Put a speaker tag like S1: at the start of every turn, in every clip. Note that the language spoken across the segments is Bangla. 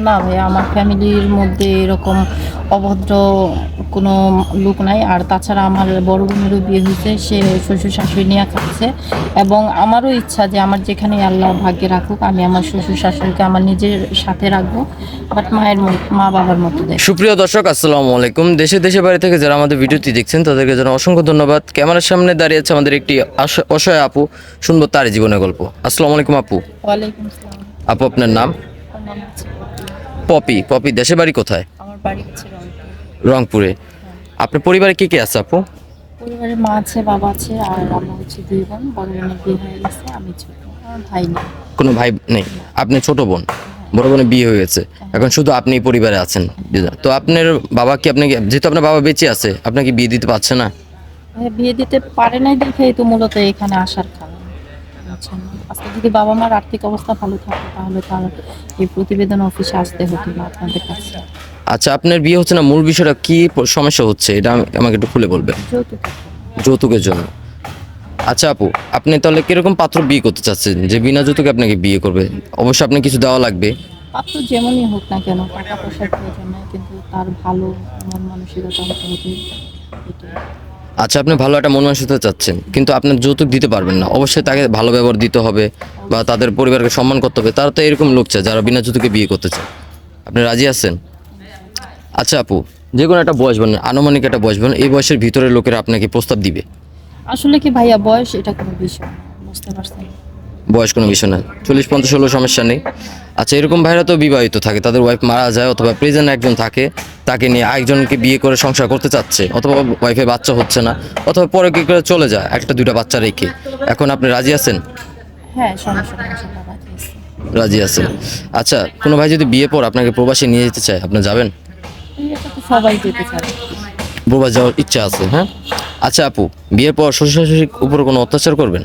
S1: না ভাই, আমার ফ্যামিলির মধ্যে এরকম অভদ্র কোনো লোক নাই। আর তাছাড়া আমার বড় বোনেরও বিয়ে হয়েছে, সে শ্বশুর শাশুড়ি নিয়ে খাচ্ছে। এবং আমারও ইচ্ছা যে আমার যেখানে আল্লাহ ভাগ্যে রাখুক, আমি আমার শ্বশুর শাশুড়িকে আমার নিজের সাথে রাখবো, বাট মা বাবার মতো দেখ।
S2: সুপ্রিয় দর্শক, আসসালামু আলাইকুম। দেশে বাইরে থেকে যারা আমাদের ভিডিওটি দেখছেন তাদেরকে যেন অসংখ্য ধন্যবাদ। ক্যামেরার সামনে দাঁড়িয়ে আছে আমাদের একটি অসহায় আপু, শুনবো তার জীবনের গল্প। আসসালামু আলাইকুম আপু।
S1: ওয়ালাইকুম আসসালাম।
S2: আপু, আপনার নাম?
S1: আমার নাম হচ্ছে
S2: পপি। পপি, দেশে বাড়ি কোথায়?
S1: আমার বাড়ি হচ্ছে রংপুর।
S2: রংপুরে। আপনার পরিবারে কে কে আছে আপু?
S1: পরিবারে মা আছে, বাবা আছে, আর আমরা হচ্ছে 2 বোন। বড় বোনের বিয়ে হয়ে গেছে, আমি ছোট, আমার ভাই নেই।
S2: কোনো ভাই নেই? আপনি ছোট বোন, বড় বোনের বিয়ে হয়ে গেছে, এখন শুধু আপনি পরিবারে আছেন। তো আপনার বাবা কি আপনাকে, যেহেতু আপনার বাবা বেঁচে আছে, আপনাকে বিয়ে দিতে পারছে না?
S1: বিয়ে দিতে পারে নাই দেখেই তো মূলত এখানে আসার কারণ, বুঝছেন? আজকে যদি বাবা মার আর্থিক অবস্থা ভালো থাকতো তাহলে তার এই প্রতিবেদন অফিসে আসতে হতো না আপনাদের কাছে।
S2: আচ্ছা, আপনার বিয়ে হচ্ছে না, মূল বিষয়টা কি সমস্যা হচ্ছে এটা আমাকে একটু খুলে বলবেন।
S1: যৌতুক।
S2: যৌতুকের জন্য। আচ্ছা আপু, আপনি তাহলে কিরকম পাত্র বিয়ে করতে চাচ্ছেন যে বিনা যৌতুকে আপনাকে বিয়ে করবে? অবশ্যই আপনার কিছু দেওয়া লাগবে।
S1: পাত্র যেমনই হোক না কেন, টাকা পয়সার প্রয়োজন নাই, কিন্তু তার ভালো মন মানসিকতা হতে হবে, এটাই।
S2: আচ্ছা, আপনি ভালো একটা মন মানসিকতা চাচ্ছেন, কিন্তু আপনার যৌতুক দিতে পারবেন না। অবশ্যই তাকে ভালো ব্যবহার দিতে হবে বা তাদের পরিবারকে সম্মান করতে হবে। তারা তো এরকম লোক চায় যারা বিনা যৌতুকে বিয়ে করতে চায়। আপনি রাজি আছেন? আচ্ছা আপু, যে কোনো একটা বয়স বলেন, আনুমানিক একটা বয়স বলেন, এই বয়সের ভিতরে লোকেরা আপনাকে প্রস্তাব দিবে।
S1: আসলে কি ভাইয়া, বয়স এটা কোনো বিষয় না, বুঝতে পারছেন?
S2: বয়স কোনো বিষয় না, 40-50 হলেও সমস্যা নেই। আচ্ছা, এরকম ভাইরা তো বিবাহিত থাকে, তাদের ওয়াইফ মারা যায় অথবা প্রেজেন্ট একজন থাকে, তাকে নিয়ে আরেকজনকে বিয়ে করে সংসার করতে চাচ্ছে, অথবা ওয়াইফের বাচ্চা হচ্ছে না, অথবা পরে কি করে চলে যায় একটা দুইটা বাচ্চা রেখে। এখন আপনি রাজি আছেন?
S1: হ্যাঁ, সমস্যা নেই, ইনশাআল্লাহ রাজি আছি।
S2: রাজি আছেন। আচ্ছা, কোনো ভাই যদি বিয়ে পর আপনাকে প্রবাসী নিয়ে যেতে চায়, আপনি যাবেন?
S1: এটা তো সবাই যেতে চায়।
S2: প্রবাস যাওয়ার ইচ্ছা আছে? হ্যাঁ। আচ্ছা আপু, বিয়ের পর শ্বশুর শাশুড়ির উপর কোনো অত্যাচার করবেন?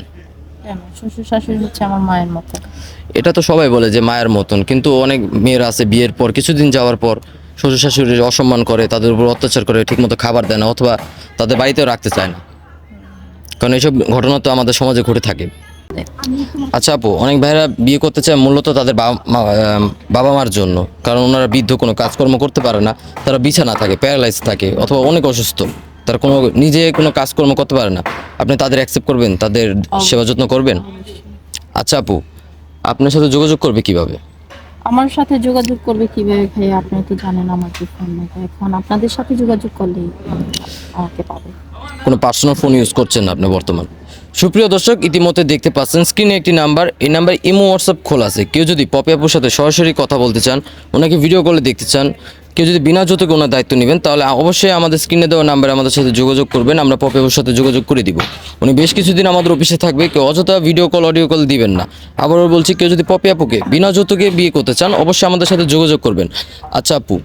S1: কেন? শ্বশুর শাশুড়ি হচ্ছে আমার মায়ের মতো।
S2: এটা তো সবাই বলে যে মায়ের মতন, কিন্তু অনেক মেয়েরা আছে বিয়ের পর কিছুদিন যাওয়ার পর শ্বশুর শাশুড়ির অসম্মান করে, তাদের উপর অত্যাচার করে, ঠিকমতো খাবার দেয় না, অথবা তাদের বাড়িতেও রাখতে চায় না। কারণ এইসব ঘটনা তো আমাদের সমাজে ঘটে থাকে। আচ্ছা আপু, অনেক ভাইরা বিয়ে করতে চায় মূলত তাদের বাবা মার জন্য, কারণ ওনারা বৃদ্ধ, কোনো কাজকর্ম করতে পারে না, তারা বিছানা থাকে, প্যারালাইজ থাকে, অথবা অনেক অসুস্থ, তারা নিজে কোনো কাজকর্ম করতে পারে না। আপনি তাদের অ্যাকসেপ্ট করবেন, তাদের সেবা যত্ন করবেন? আচ্ছা আপু, আপনার সাথে যোগাযোগ করবে কিভাবে?
S1: আমার সাথে যোগাযোগ করবে কিভাবে ভাই? আপনি তো জানেন আমার কি ফোন নেই, এখন আপনাদের সাথে যোগাযোগ করলেই আমাকে পাবে।
S2: কোনো পার্সোনাল ফোন ইউজ করছেন না আপনি বর্তমান? সুপ্রিয় দর্শক, ইতিমধ্যে দেখতে পাচ্ছেন স্ক্রিনে একটি নাম্বার, এই নাম্বার ইমো হোয়াটসঅ্যাপ খোলা আছে। কেউ যদি পপি আপুর সাথে সরাসরি কথা বলতে চান, ওনাকে ভিডিও কলে দেখতে চান, কেউ যদি বিনা যৌতুকে ওনার দায়িত্ব নেবেন, তাহলে অবশ্যই আমাদের স্ক্রিনে দেওয়া নাম্বারে আমাদের সাথে যোগাযোগ করবেন, আমরা পপি আপুর সাথে যোগাযোগ করে দিব। উনি বেশ কিছুদিন আমাদের অফিসে থাকবে, কেউ অযথা ভিডিও কল অডিও কল দিবেন না। আবারও বলছি, কেউ যদি পপি আপুকে বিনা যৌতুকে বিয়ে করতে চান, অবশ্যই আমাদের সাথে যোগাযোগ করবেন। আচ্ছা আপু,